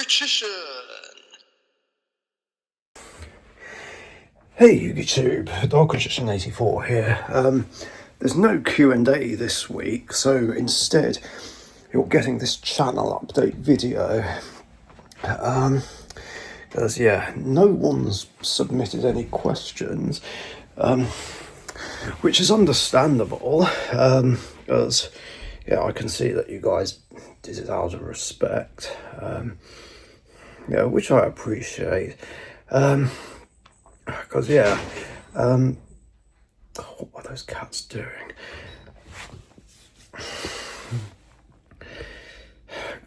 Magician. Hey YouTube, Dark Magician 84 here. There's no Q&A this week, so instead you're getting this channel update video. Because no one's submitted any questions, which is understandable, because I can see that you guys did it out of respect, which I appreciate. Because what are those cats doing?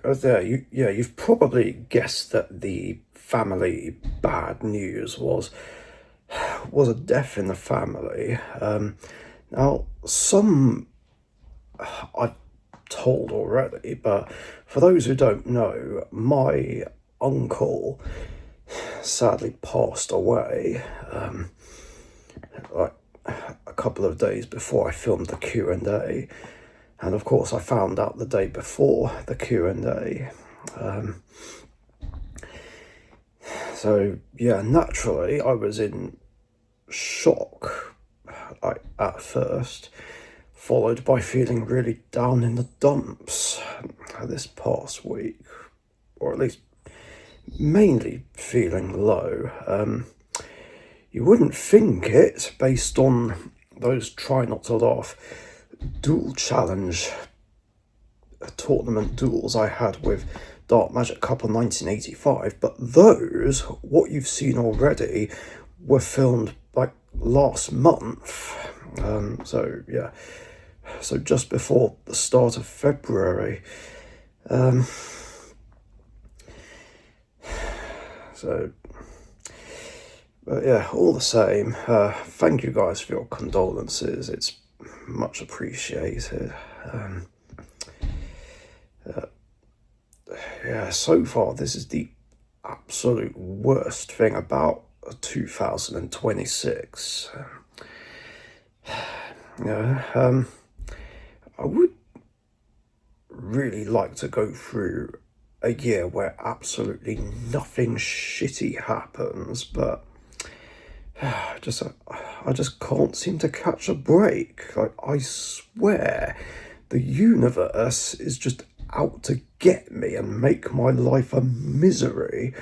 You've probably guessed that the family bad news was a death in the family. Now, some I've told already, but for those who don't know, my uncle sadly passed away like a couple of days before I filmed the Q&A, and of course I found out the day before the Q&A. So naturally I was in shock at first, followed by feeling really down in the dumps this past week, or at least mainly feeling low. You wouldn't think it based on those Try Not to Laugh duel challenge tournament duels I had with Dark Magic Couple 1985, but those, what you've seen already, were filmed like last month. So just before the start of February. All the same, thank you guys for your condolences. It's much appreciated. So far this is the absolute worst thing about 2026. I would really like to go through a year where absolutely nothing shitty happens, but I just can't seem to catch a break. Like, I swear the universe is just out to get me and make my life a misery.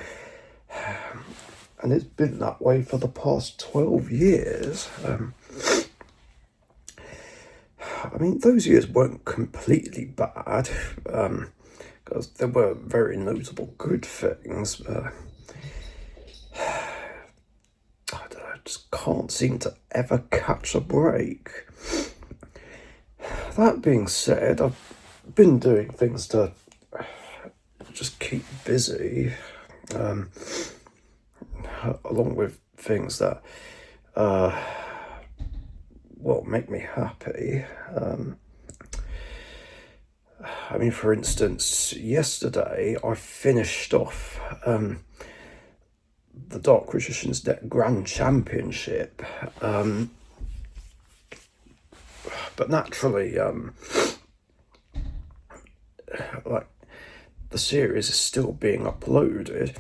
And it's been that way for the past 12 years. I mean, those years weren't completely bad, because there were very notable good things. I just can't seem to ever catch a break. That being said, I've been doing things to just keep busy, along with things that make me happy. I mean, for instance, yesterday I finished off the Dark Magician's Deck Grand Championship, but naturally, the series is still being uploaded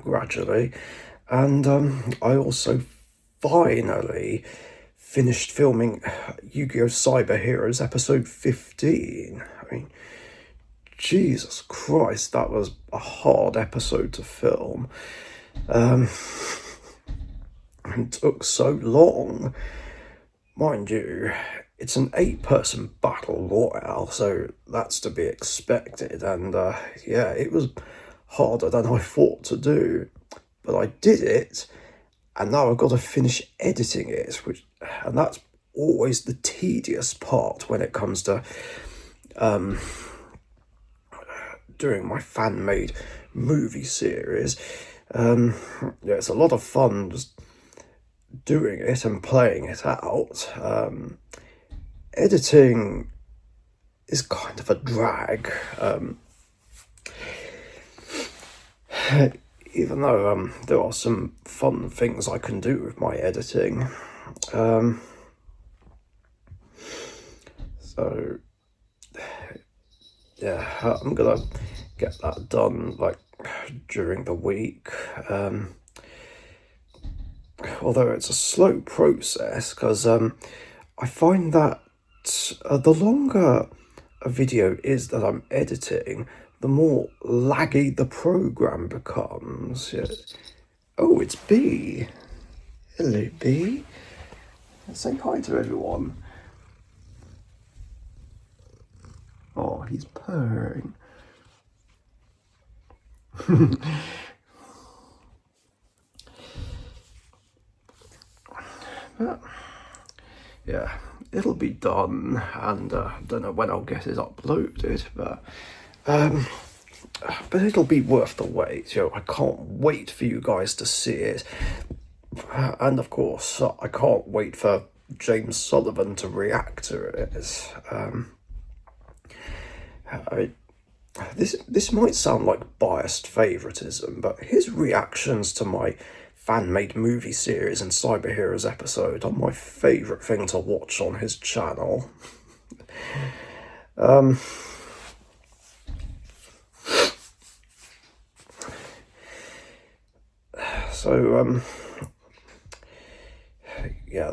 gradually, and I also finally finished filming Yu-Gi-Oh! Cyber Heroes episode 15. I mean, Jesus Christ, that was a hard episode to film. And took so long. Mind you, it's an 8-person battle royale, so that's to be expected, and it was harder than I thought to do, but I did it, and now I've got to finish editing it, and that's always the tedious part when it comes to doing my fan-made movie series. It's a lot of fun just doing it and playing it out. Editing is kind of a drag, even though there are some fun things I can do with my editing. So yeah, I'm gonna get that done like during the week. Although it's a slow process, because I find that the longer a video is that I'm editing, the more laggy the program becomes. Yeah. Oh, it's B. Hello, B. Say hi to everyone. Oh, he's purring. But, yeah, it'll be done, and I don't know when I'll get it uploaded, but it'll be worth the wait. I can't wait for you guys to see it, and of course, I can't wait for James Sullivan to react to it. This might sound like biased favoritism, but his reactions to my fan-made movie series and Cyber Heroes episode are my favourite thing to watch on his channel. Yeah,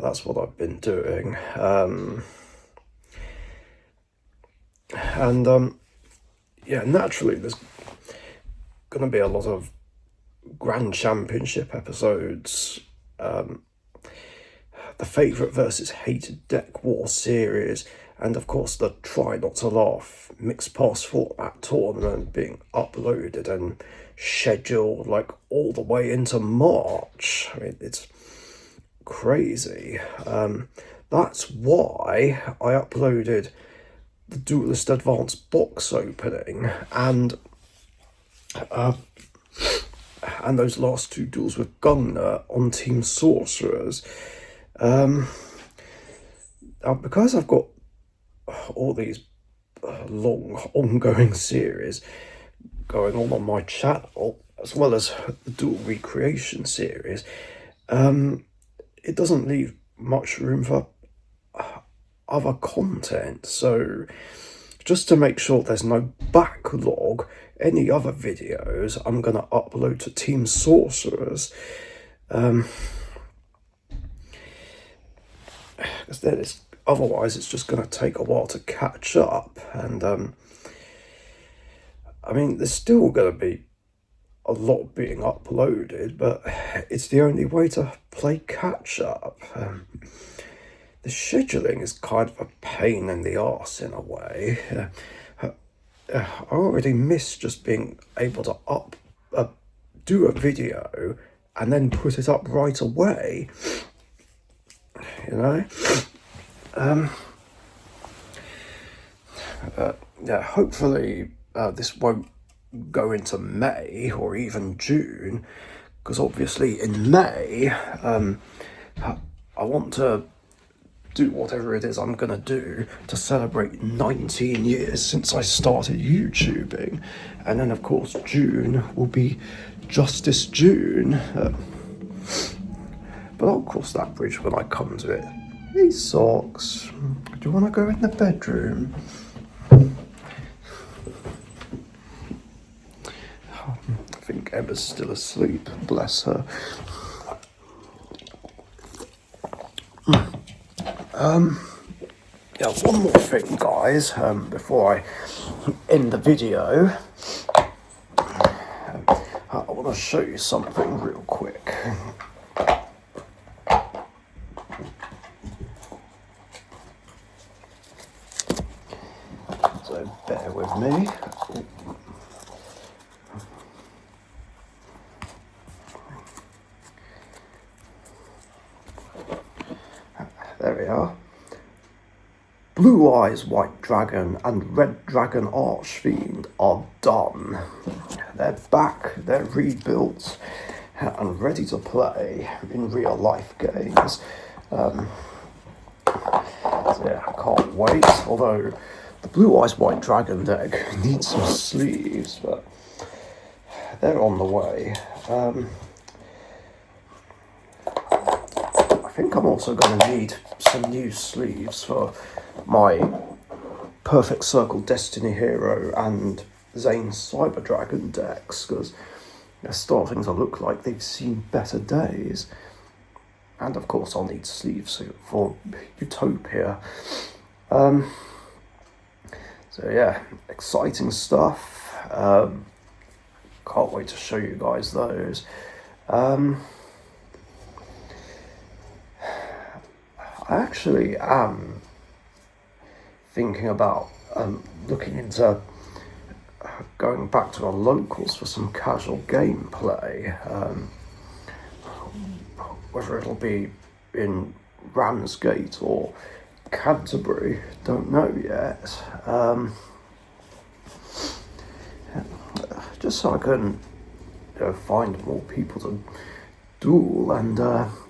that's what I've been doing. Yeah, naturally, there's going to be a lot of Grand Championship episodes, the Favourite versus Hated Deck War series, and of course the Try Not to Laugh Mixed Pass Format tournament being uploaded and scheduled like all the way into March. I mean, it's crazy. That's why I uploaded the Duelist Advanced box opening and those last two duels with Gungnir on Team Sorcerers. Because I've got all these long ongoing series going on my channel, as well as the Duel Recreation series, it doesn't leave much room for other content. So just to make sure there's no backlog, any other videos I'm going to upload to Team Sorcerers, because then otherwise it's just going to take a while to catch up. And I mean, there's still going to be a lot being uploaded, but it's the only way to play catch up. The scheduling is kind of a pain in the arse in a way. I already miss just being able to do a video and then put it up right away. Yeah, hopefully this won't go into May or even June, because obviously in May I want to do whatever it is I'm gonna do to celebrate 19 years since I started YouTubing, and then of course June will be Justice June, but I'll cross that bridge when I come to it. Hey Socks, do you want to go in the bedroom? I think Emma's still asleep, bless her. Yeah, one more thing, guys, before I end the video. I want to show you something real quick. So bear with me. There we are. Blue Eyes White Dragon and Red Dragon Archfiend are done. They're back, they're rebuilt, and ready to play in real life games. So yeah, I can't wait. Although the Blue Eyes White Dragon deck needs some sleeves, but they're on the way. I think I'm also going to need some new sleeves for my Perfect Circle Destiny Hero and Zane's Cyber Dragon decks, because they're starting to look like they've seen better days. And of course I'll need sleeves for Utopia. So yeah, exciting stuff. Can't wait to show you guys those. I actually am thinking about looking into going back to our locals for some casual gameplay. Whether it'll be in Ramsgate or Canterbury, don't know yet. Just so I can find more people to duel and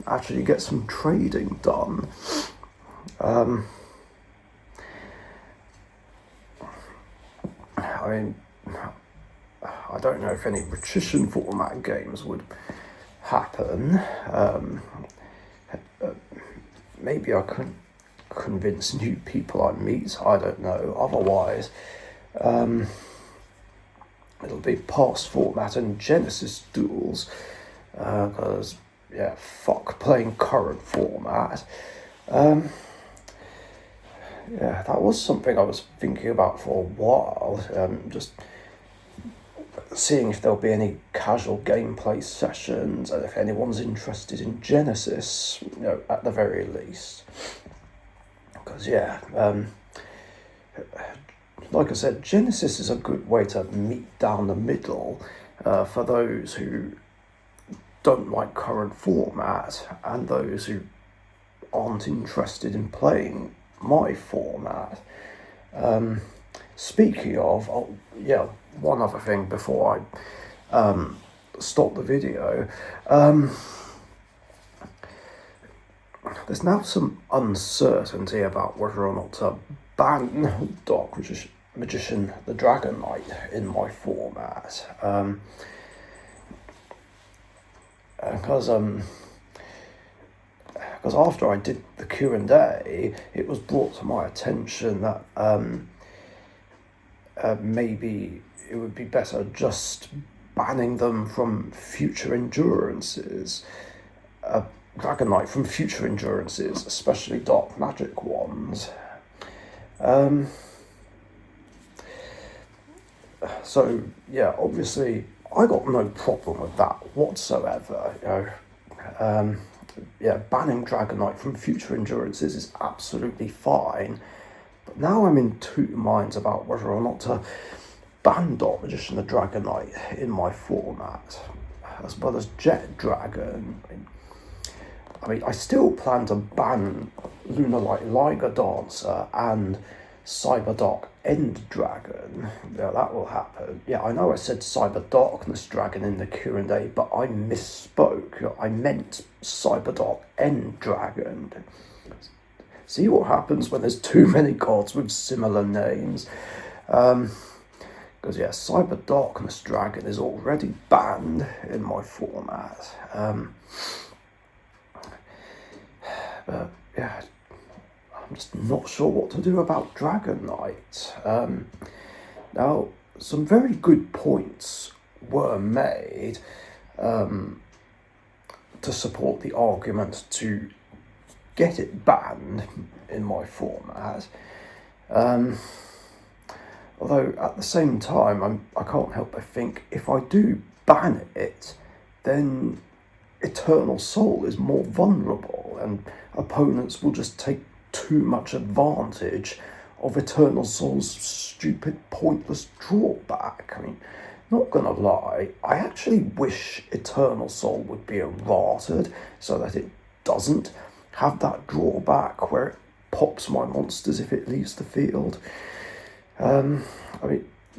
actually get some trading done. I mean, I don't know if any patrician format games would happen. Maybe I could convince new people I meet, I don't know. Otherwise, it'll be past format and Genesis duels, because, yeah, fuck playing current format. Yeah, that was something I was thinking about for a while, just seeing if there'll be any casual gameplay sessions, and if anyone's interested in Genesis, at the very least. Because, yeah, like I said, Genesis is a good way to meet down the middle for those who don't like current format and those who aren't interested in playing my format. Speaking of, one other thing before I stop the video. There's now some uncertainty about whether or not to ban Dark Magician the Dragon Knight in my format. Because after I did the Q&A, it was brought to my attention that maybe it would be better just banning them from future endurances. Dragon Knight from future endurances, especially Dark Magic ones. So, yeah, obviously, I got no problem with that whatsoever. Banning Dragon Knight from future endurances is absolutely fine. But now I'm in two minds about whether or not to ban Dark Magician the Dragon Knight in my format, as well as Jet Dragon. I mean, I still plan to ban Lunalight Liger Dancer and Cyber Dark End Dragon. Yeah, that will happen. Yeah, I know I said Cyber Darkness Dragon in the Q&A, but I misspoke. I meant Cyber Dark End Dragon. See what happens when there's too many gods with similar names. Because, yeah, Cyber Darkness Dragon is already banned in my format. But, yeah, I'm just not sure what to do about Dragon Knight. Now, some very good points were made to support the argument to get it banned in my format. Although, at the same time, I can't help but think, if I do ban it, then Eternal Soul is more vulnerable, and opponents will just take too much advantage of Eternal Soul's stupid, pointless drawback. I mean, not gonna lie, I actually wish Eternal Soul would be errated so that it doesn't have that drawback where it pops my monsters if it leaves the field. I mean,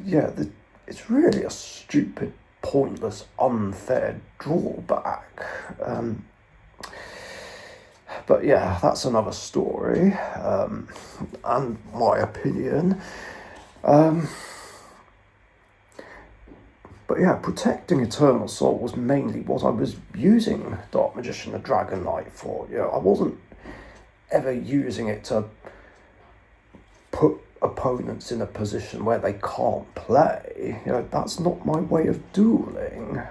yeah, it's really a stupid, pointless, unfair drawback. But yeah, that's another story, and my opinion. But yeah, protecting Eternal Soul was mainly what I was using Dark Magician the Dragon Knight for. I wasn't ever using it to put opponents in a position where they can't play. That's not my way of dueling.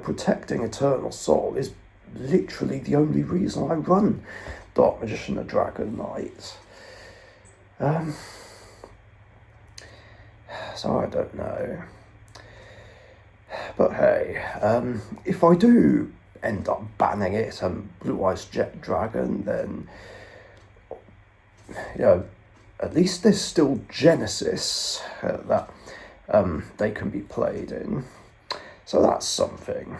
Protecting Eternal Soul is literally the only reason I run Dark Magician and Dragon Knight. So I don't know. But hey, if I do end up banning it and Blue Eyes Jet Dragon, then at least there's still Genesis that they can be played in. So that's something.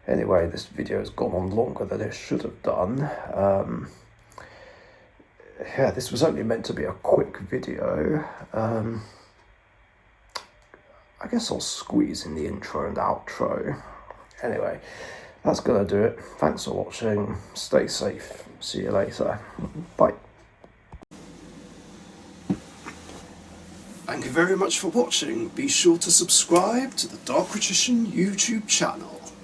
Anyway, this video has gone on longer than it should have done. This was only meant to be a quick video. I guess I'll squeeze in the intro and outro. Anyway, that's gonna do it. Thanks for watching. Stay safe. See you later. Bye. Thank you very much for watching. Be sure to subscribe to the Dark Magician YouTube channel.